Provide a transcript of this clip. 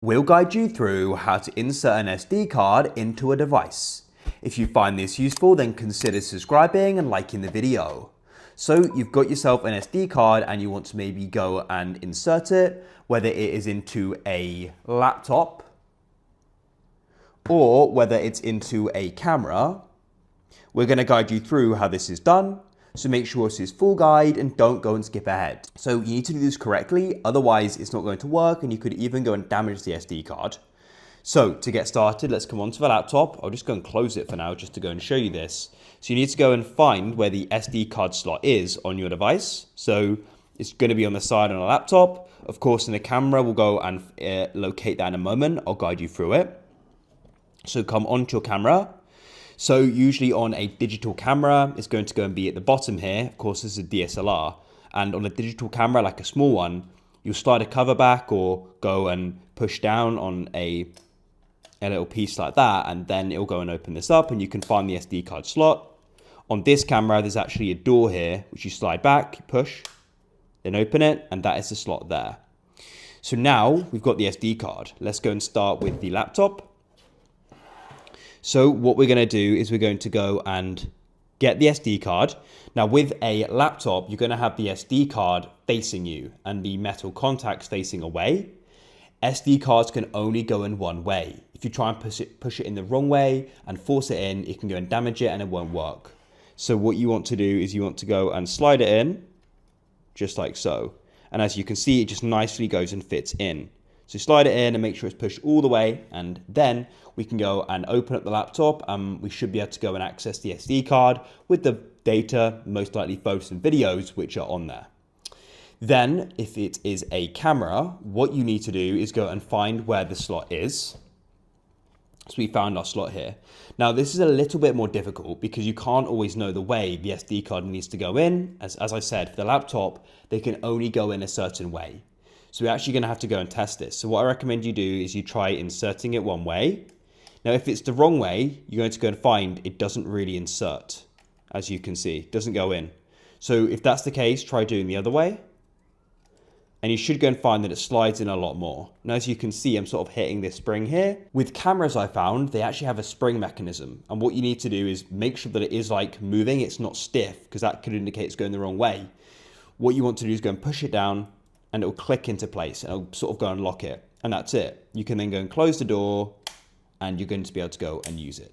We'll guide you through how to insert an SD card into a device. If you find this useful, then consider subscribing and liking the video. So you've got yourself an SD card and you want to maybe go and insert it, whether it is into a laptop or whether it's into a camera. We're going to guide you through how this is done. So make sure this is full guide and don't go and skip ahead. So you need to do this correctly, otherwise it's not going to work and you could even go and damage the SD card. So to get started, let's come onto the laptop. I'll just go and close it for now just to go and show you this. So you need to go and find where the SD card slot is on your device. So it's going to be on the side on a laptop. Of course, in the camera, we'll go and locate that in a moment. I'll guide you through it. So come onto your camera. So usually on a digital camera, it's going to go and be at the bottom here. Of course, this is a DSLR. And on a digital camera, like a small one, you'll slide a cover back or go and push down on a little piece like that. And then it'll go and open this up and you can find the SD card slot. On this camera, there's actually a door here, which you slide back, push, then open it. And that is the slot there. So now we've got the SD card. Let's go and start with the laptop. So what we're going to do is we're going to go and get the SD card. Now with a laptop, you're going to have the SD card facing you and the metal contacts facing away. SD cards can only go in one way. If you try and push it in the wrong way and force it in, it can go and damage it and it won't work. So what you want to do is you want to go and slide it in, just like so. And as you can see, it just nicely goes and fits in. So slide it in and make sure it's pushed all the way, and then we can go and open up the laptop and we should be able to go and access the SD card with the data, most likely photos and videos, which are on there. Then if it is a camera, what you need to do is go and find where the slot is. So we found our slot here. Now this is a little bit more difficult because you can't always know the way the SD card needs to go in. As I said, for the laptop, they can only go in a certain way. So we're actually going to have to go and test this. So what I recommend you do is you try inserting it one way. Now, if it's the wrong way, you're going to go and find it doesn't really insert. As you can see, it doesn't go in. So if that's the case, try doing the other way. And you should go and find that it slides in a lot more. Now, as you can see, I'm sort of hitting this spring here. With cameras, I found they actually have a spring mechanism. And what you need to do is make sure that it is like moving. It's not stiff because that could indicate it's going the wrong way. What you want to do is go and push it down and it'll click into place and it'll sort of go and lock it. And that's it. You can then go and close the door and you're going to be able to go and use it.